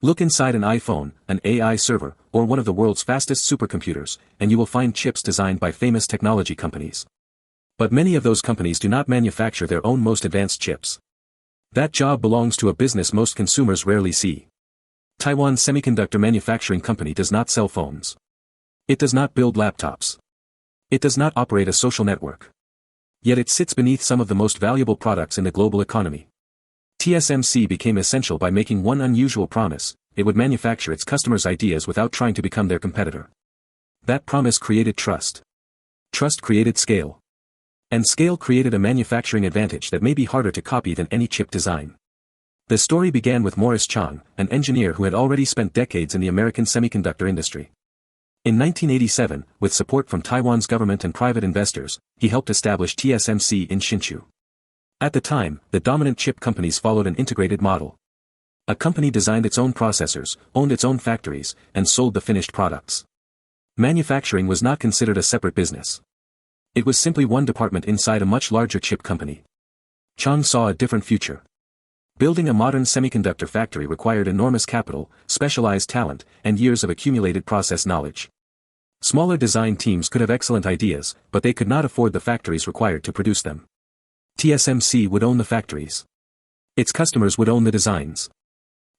Look inside an iPhone, an AI server, or one of the world's fastest supercomputers, and you will find chips designed by famous technology companies. But many of those companies do not manufacture their own most advanced chips. That job belongs to a business most consumers rarely see. Taiwan's Semiconductor manufacturing company does not sell phones. It does not build laptops. It does not operate a social network. Yet it sits beneath some of the most valuable products in the global economy. TSMC became essential by making one unusual promise: it would manufacture its customers' ideas without trying to become their competitor. That promise created trust. Trust created scale. And scale created a manufacturing advantage that may be harder to copy than any chip design. The story began with Chang, an engineer who had already spent decades in the American semiconductor industry. In 1987, with support from Taiwan's government and private investors, he helped establish TSMC in Hsinchu. At the time, the dominant chip companies followed an integrated model. A company designed its own processors, owned its own factories, and sold the finished products. Manufacturing was not considered a separate business. It was simply one department inside a much larger chip company. Chang saw a different future. Building a modern semiconductor factory required enormous capital, specialized talent, and years of accumulated process knowledge. Smaller design teams could have excellent ideas, but they could not afford the factories required to produce them. TSMC would own the factories. Its customers would own the designs.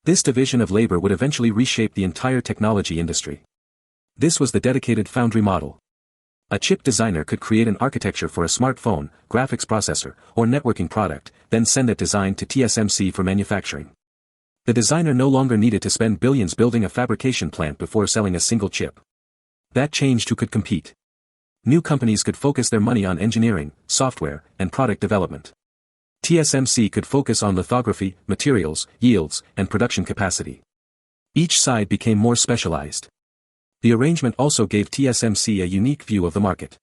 This division of labor would eventually reshape the entire technology industry. This was the dedicated foundry model. A chip designer could create an architecture for a smartphone, graphics processor, or networking product, then send that design to TSMC for manufacturing. The designer no longer needed to spend billions building a fabrication plant before selling a single chip. That changed who could compete. New companies could focus their money on engineering, software, and product development. TSMC could focus on lithography, materials, yields, and production capacity. Each side became more specialized. The arrangement also gave TSMC a unique view of the market.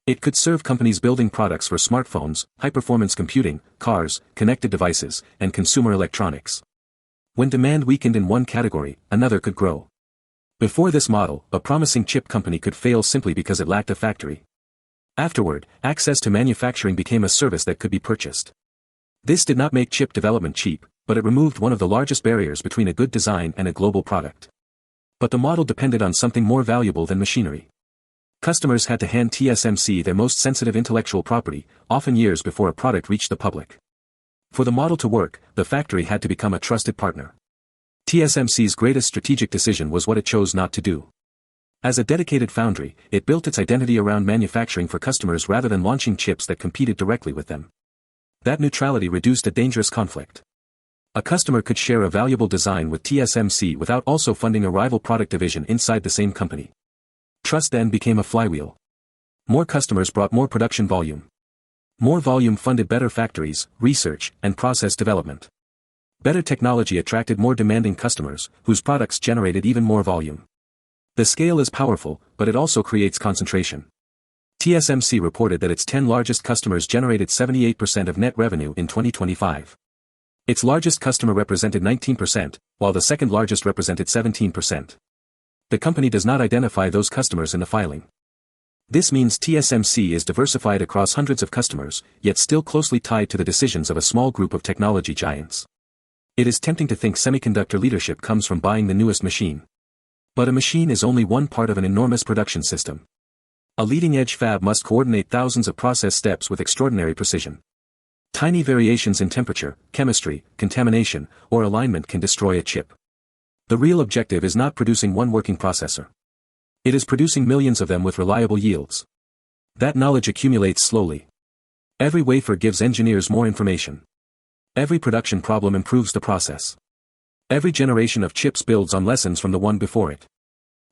It could serve companies building products for smartphones, high-performance computing, cars, connected devices, and consumer electronics. When demand weakened in one category, another could grow. Before this model, a promising chip company could fail simply because it lacked a factory. Afterward, access to manufacturing became a service that could be purchased. This did not make chip development cheap, but it removed one of the largest barriers between a good design and a global product. But the model depended on something more valuable than machinery. Customers had to hand TSMC their most sensitive intellectual property, often years before a product reached the public. For the model to work, the factory had to become a trusted partner. TSMC's greatest strategic decision was what it chose not to do. As a dedicated foundry, it built its identity around manufacturing for customers rather than launching chips that competed directly with them. That neutrality reduced a dangerous conflict. A customer could share a valuable design with TSMC without also funding a rival product division inside the same company. Trust then became a flywheel. More customers brought more production volume. More volume funded better factories, research, and process development. Better technology attracted more demanding customers, whose products generated even more volume. The scale is powerful, but it also creates concentration. TSMC reported that its 10 largest customers generated 78% of net revenue in 2025. Its largest customer represented 19%, while the second largest represented 17%. The company does not identify those customers in the filing. This means TSMC is diversified across hundreds of customers, yet still closely tied to the decisions of a small group of technology giants. It is tempting to think semiconductor leadership comes from buying the newest machine. But a machine is only one part of an enormous production system. A leading-edge fab must coordinate thousands of process steps with extraordinary precision. Tiny variations in temperature, chemistry, contamination, or alignment can destroy a chip. The real objective is not producing one working processor. It is producing millions of them with reliable yields. That knowledge accumulates slowly. Every wafer gives engineers more information. Every production problem improves the process. Every generation of chips builds on lessons from the one before it.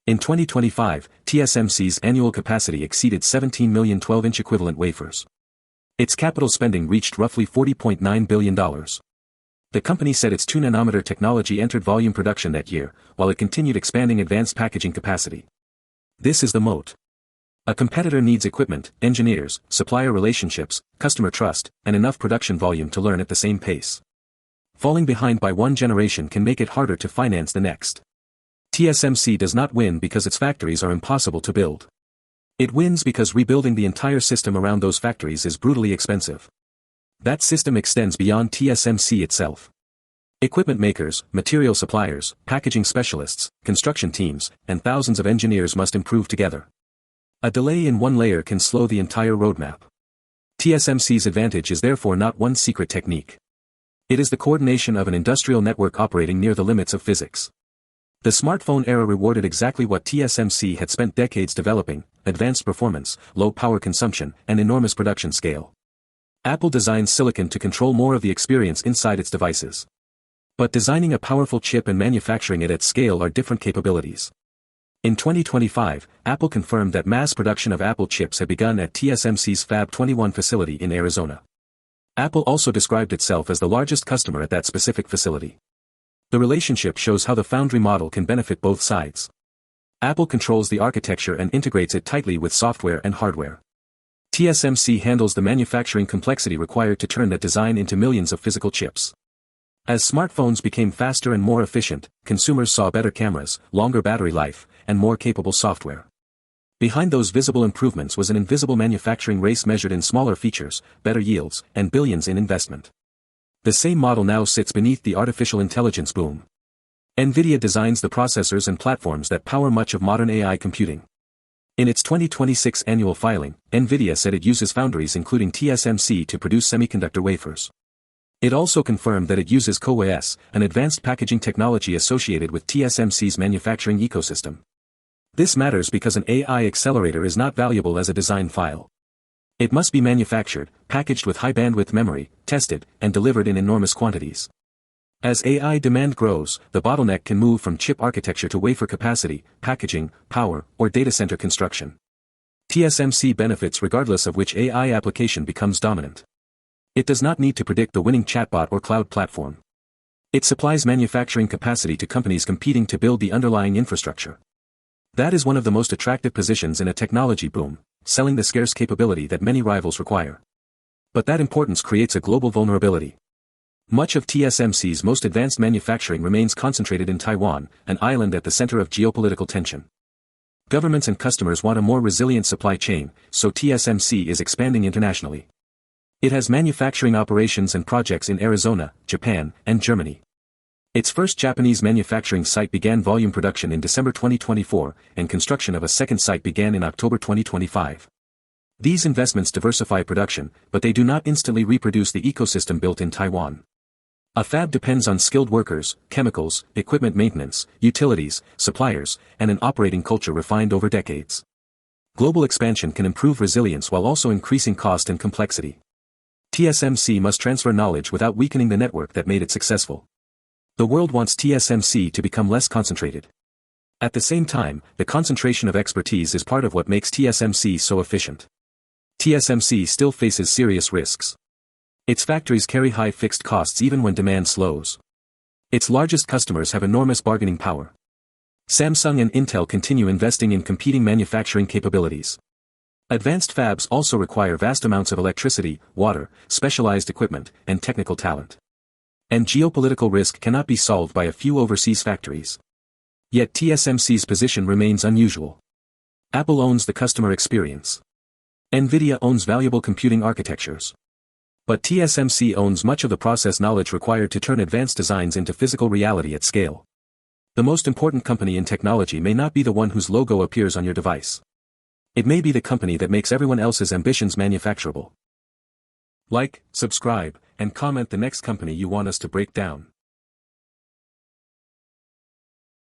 In 2025, TSMC's annual capacity exceeded 17 million 12-inch equivalent wafers. Its capital spending reached roughly $40.9 billion. The company said its 2-nanometer technology entered volume production that year, while it continued expanding advanced packaging capacity. This is the moat. A competitor needs equipment, engineers, supplier relationships, customer trust, and enough production volume to learn at the same pace. Falling behind by one generation can make it harder to finance the next. TSMC does not win because its factories are impossible to build. It wins because rebuilding the entire system around those factories is brutally expensive. That system extends beyond TSMC itself. Equipment makers, material suppliers, packaging specialists, construction teams, and thousands of engineers must improve together. A delay in one layer can slow the entire roadmap. TSMC's advantage is therefore not one secret technique. It is the coordination of an industrial network operating near the limits of physics. The smartphone era rewarded exactly what TSMC had spent decades developing: advanced performance, low power consumption, and enormous production scale. Apple designs silicon to control more of the experience inside its devices. But designing a powerful chip and manufacturing it at scale are different capabilities. In 2025, Apple confirmed that mass production of Apple chips had begun at TSMC's Fab 21 facility in Arizona. Apple also described itself as the largest customer at that specific facility. The relationship shows how the foundry model can benefit both sides. Apple controls the architecture and integrates it tightly with software and hardware. TSMC handles the manufacturing complexity required to turn that design into millions of physical chips. As smartphones became faster and more efficient, consumers saw better cameras, longer battery life, and more capable software. Behind those visible improvements was an invisible manufacturing race measured in smaller features, better yields, and billions in investment. The same model now sits beneath the artificial intelligence boom. NVIDIA designs the processors and platforms that power much of modern AI computing. In its 2026 annual filing, NVIDIA said it uses foundries including TSMC to produce semiconductor wafers. It also confirmed that it uses CoWoS, an advanced packaging technology associated with TSMC's manufacturing ecosystem. This matters because an AI accelerator is not valuable as a design file. It must be manufactured, packaged with high-bandwidth memory, tested, and delivered in enormous quantities. As AI demand grows, the bottleneck can move from chip architecture to wafer capacity, packaging, power, or data center construction. TSMC benefits regardless of which AI application becomes dominant. It does not need to predict the winning chatbot or cloud platform. It supplies manufacturing capacity to companies competing to build the underlying infrastructure. That is one of the most attractive positions in a technology boom, selling the scarce capability that many rivals require. But that importance creates a global vulnerability. Much of TSMC's most advanced manufacturing remains concentrated in Taiwan, an island at the center of geopolitical tension. Governments and customers want a more resilient supply chain, so TSMC is expanding internationally. It has manufacturing operations and projects in Arizona, Japan, and Germany. Its first Japanese manufacturing site began volume production in December 2024, and construction of a second site began in October 2025. These investments diversify production, but they do not instantly reproduce the ecosystem built in Taiwan. A fab depends on skilled workers, chemicals, equipment maintenance, utilities, suppliers, and an operating culture refined over decades. Global expansion can improve resilience while also increasing cost and complexity. TSMC must transfer knowledge without weakening the network that made it successful. The world wants TSMC to become less concentrated. At the same time, the concentration of expertise is part of what makes TSMC so efficient. TSMC still faces serious risks. Its factories carry high fixed costs even when demand slows. Its largest customers have enormous bargaining power. Samsung and Intel continue investing in competing manufacturing capabilities. Advanced fabs also require vast amounts of electricity, water, specialized equipment, and technical talent. And geopolitical risk cannot be solved by a few overseas factories. Yet TSMC's position remains unusual. Apple owns the customer experience. NVIDIA owns valuable computing architectures. But TSMC owns much of the process knowledge required to turn advanced designs into physical reality at scale. The most important company in technology may not be the one whose logo appears on your device. It may be the company that makes everyone else's ambitions manufacturable. Like, subscribe, and comment the next company you want us to break down.